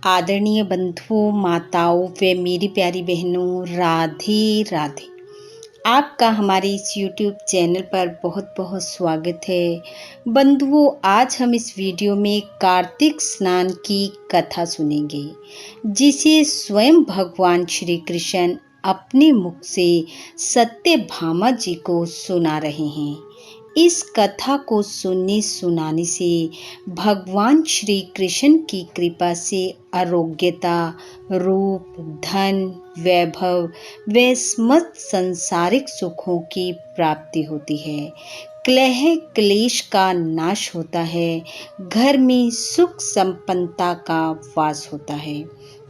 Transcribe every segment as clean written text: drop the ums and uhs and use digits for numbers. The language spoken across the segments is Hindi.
आदरणीय बंधुओं, माताओं व मेरी प्यारी बहनों, राधे राधे। आपका हमारे इस YouTube चैनल पर बहुत बहुत स्वागत है। बंधुओं, आज हम इस वीडियो में कार्तिक स्नान की कथा सुनेंगे, जिसे स्वयं भगवान श्री कृष्ण अपने मुख से सत्यभामा जी को सुना रहे हैं। इस कथा को सुनने सुनाने से भगवान श्री कृष्ण की कृपा से आरोग्यता, रूप, धन, वैभव व समस्त सांसारिक सुखों की प्राप्ति होती है। कलह क्लेश का नाश होता है, घर में सुख संपन्नता का वास होता है।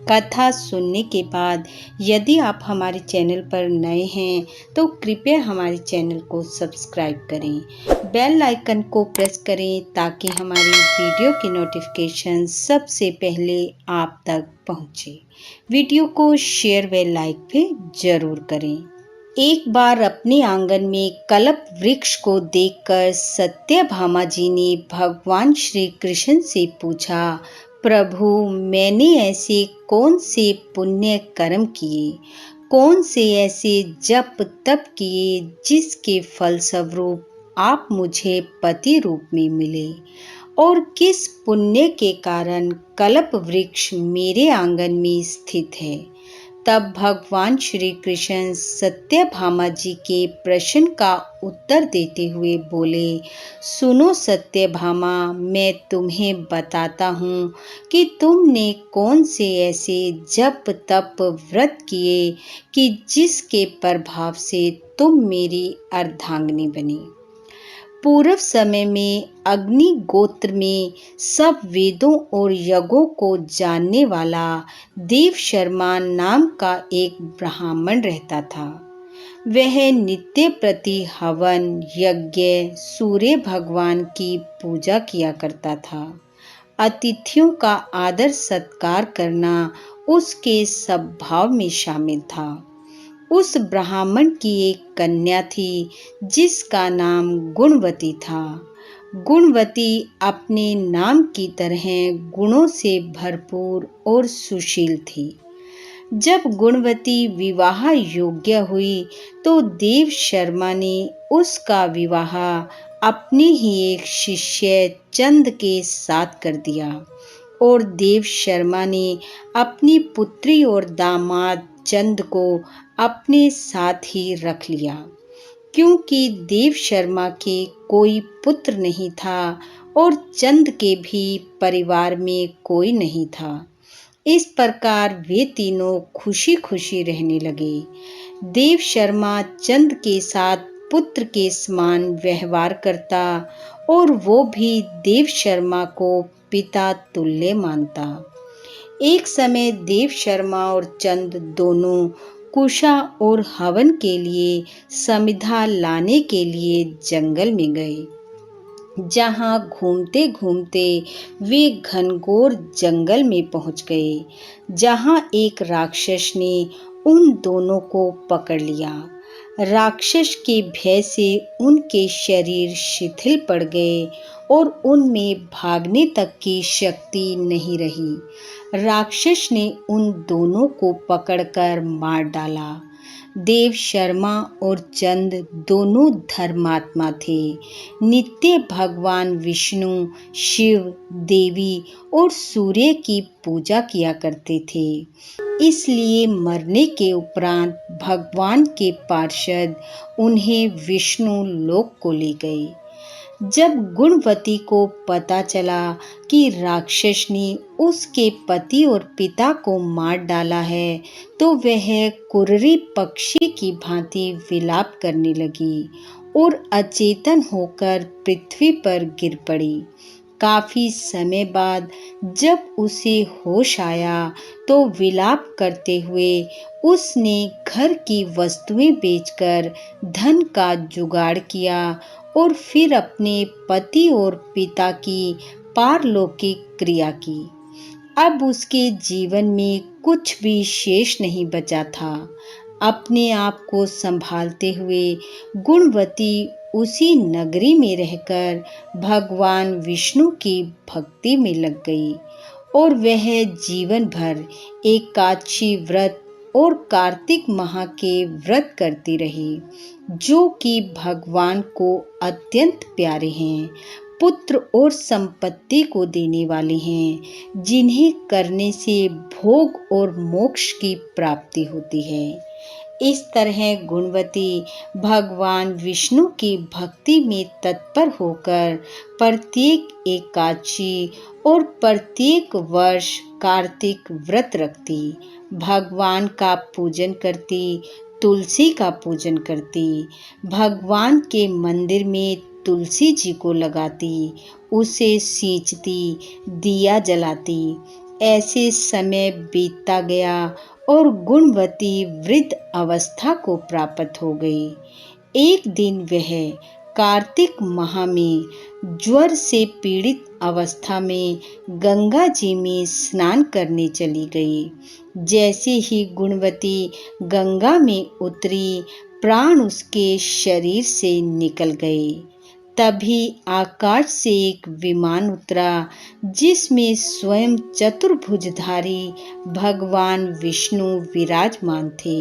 कथा सुनने के बाद यदि आप हमारे चैनल पर नए हैं तो कृपया हमारे चैनल को सब्सक्राइब करें, बेल आइकन को प्रेस करें ताकि हमारी वीडियो की नोटिफिकेशन सबसे पहले आप तक पहुंचे। वीडियो को शेयर व लाइक भी जरूर करें। एक बार अपने आंगन में कल्प वृक्ष को देखकर सत्यभामा जी ने भगवान श्री कृष्ण से पूछा, प्रभु, मैंने ऐसे कौन से पुण्य कर्म किए, कौन से ऐसे जप तप किए जिसके फलस्वरूप आप मुझे पति रूप में मिले, और किस पुण्य के कारण कल्प वृक्ष मेरे आंगन में स्थित है। तब भगवान श्री कृष्ण सत्यभामा जी के प्रश्न का उत्तर देते हुए बोले, सुनो सत्यभामा, मैं तुम्हें बताता हूँ कि तुमने कौन से ऐसे जप तप व्रत किए कि जिसके प्रभाव से तुम मेरी अर्धांगिनी बनी। पूर्व समय में अग्नि गोत्र में सब वेदों और यज्ञों को जानने वाला देव शर्मा नाम का एक ब्राह्मण रहता था। वह नित्य प्रति हवन यज्ञ सूर्य भगवान की पूजा किया करता था। अतिथियों का आदर सत्कार करना उसके स्वभाव में शामिल था। उस ब्राह्मण की एक कन्या थी जिसका नाम गुणवती था। गुणवती अपने नाम की तरह गुणों से भरपूर और सुशील थी। जब गुणवती विवाह योग्य हुई तो देव शर्मा ने उसका विवाह अपने ही एक शिष्य चंद के साथ कर दिया, और देव शर्मा ने अपनी पुत्री और दामाद चंद को अपने साथ ही रख लिया, क्योंकि देव शर्मा के कोई पुत्र नहीं था और चंद के भी परिवार में कोई नहीं था। इस प्रकार वे तीनों खुशी खुशी रहने लगे। देव शर्मा चंद के साथ पुत्र के समान व्यवहार करता और वो भी देव शर्मा को पिता तुल्य मानता। एक समय देव शर्मा और चंद दोनों कुशा और हवन के लिए समिधा लाने के लिए जंगल में गए। जहां घूमते घूमते वे घनघोर जंगल में पहुंच गए, जहां एक राक्षस ने उन दोनों को पकड़ लिया। राक्षस के भय से उनके शरीर शिथिल पड़ गए और उनमें भागने तक की शक्ति नहीं रही। राक्षस ने उन दोनों को पकड़कर मार डाला। देव शर्मा और चंद दोनों धर्मात्मा थे। नित्य भगवान विष्णु, शिव, देवी और सूर्य की पूजा किया करते थे। इसलिए मरने के उपरांत भगवान के पार्षद उन्हें विष्णु लोक को ले गए। जब गुणवती को पता चला कि राक्षस ने उसके पति और पिता को मार डाला है, तो वह कुर्री पक्षी की भांति विलाप करने लगी और अचेतन होकर पृथ्वी पर गिर पड़ी। काफी समय बाद जब उसे होश आया तो विलाप करते हुए उसने घर की वस्तुएं बेचकर धन का जुगाड़ किया और फिर अपने पति और पिता की पारलौकिक क्रिया की। अब उसके जीवन में कुछ भी शेष नहीं बचा था। अपने आप को संभालते हुए गुणवती उसी नगरी में रहकर भगवान विष्णु की भक्ति में लग गई और वह जीवन भर एकादशी व्रत और कार्तिक माह के व्रत करती रही, जो कि भगवान को अत्यंत प्यारे हैं, पुत्र और संपत्ति को देने वाले हैं, जिन्हें करने से भोग और मोक्ष की प्राप्ति होती है। इस तरह गुणवती भगवान विष्णु की भक्ति में तत्पर होकर प्रत्येक एकादशी और प्रत्येक वर्ष कार्तिक व्रत रखती, भगवान का पूजन करती, तुलसी का पूजन करती, भगवान के मंदिर में तुलसी जी को लगाती, उसे सींचती, दिया जलाती। ऐसे समय बीतता गया और गुणवती वृद्ध अवस्था को प्राप्त हो गई। एक दिन वह कार्तिक माह में ज्वर से पीड़ित अवस्था में गंगा जी में स्नान करने चली गई। जैसे ही गुणवती गंगा में उतरी, प्राण उसके शरीर से निकल गए। तभी आकाश से एक विमान उतरा, जिसमें स्वयं चतुर्भुजधारी भगवान विष्णु विराजमान थे।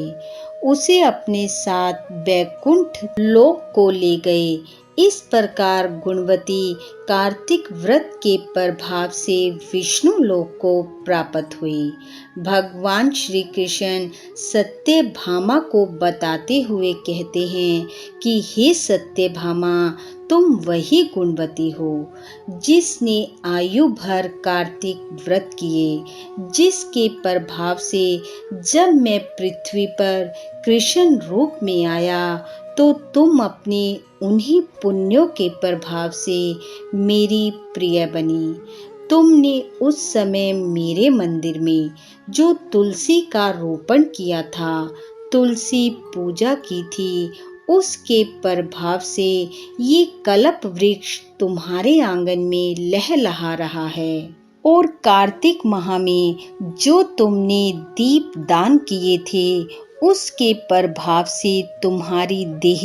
उसे अपने साथ वैकुंठ लोक को ले गए। इस प्रकार गुणवती कार्तिक व्रत के प्रभाव से विष्णु लोक को प्राप्त हुई। भगवान श्री कृष्ण सत्यभामा को बताते हुए कहते हैं कि हे सत्यभामा, तुम वही गुणवती हो जिसने आयु भर कार्तिक व्रत किए, जिसके प्रभाव से जब मैं पृथ्वी पर कृष्ण रूप में आया तो तुम अपने उन्हीं पुण्यों के प्रभाव से मेरी प्रिय बनी। तुमने उस समय मेरे मंदिर में जो तुलसी का रोपण किया था, तुलसी पूजा की थी, उसके प्रभाव से ये कल्प वृक्ष तुम्हारे आंगन में लहलहा रहा है। और कार्तिक माह में जो तुमने दीप दान किए थे, उसके प्रभाव से तुम्हारी देह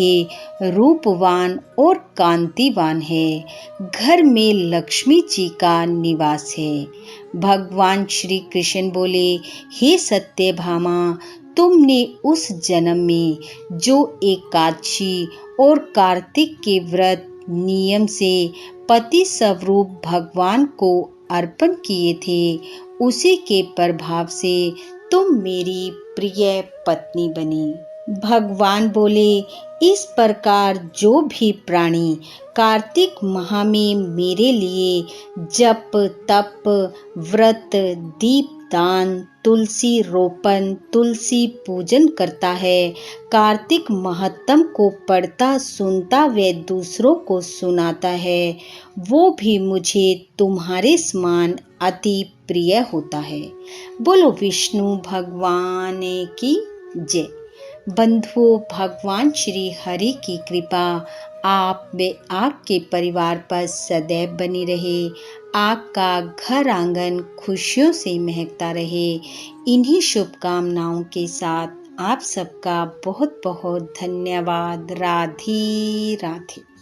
रूपवान और कांतिवान है। घर में लक्ष्मी जी का निवास है। भगवान श्री कृष्ण बोले, हे सत्यभामा, तुमने उस जन्म में जो एकादशी और कार्तिक के व्रत नियम से पति स्वरूप भगवान को अर्पण किए थे, उसी के प्रभाव से तुम मेरी प्रिय पत्नी बनी। भगवान बोले, इस प्रकार जो भी प्राणी कार्तिक माह में मेरे लिए जप तप व्रत दीप दान तुलसी रोपण तुलसी पूजन करता है, कार्तिक महत्तम को पढ़ता सुनता व दूसरों को सुनाता है, वो भी मुझे तुम्हारे समान अति प्रिय होता है। बोलो विष्णु भगवान की जय। बंधुओं, भगवान श्री हरि की कृपा आप व आपके परिवार पर सदैव बनी रहे। आपका घर आंगन खुशियों से महकता रहे। इन्हीं शुभकामनाओं के साथ आप सबका बहुत बहुत धन्यवाद। राधे राधे।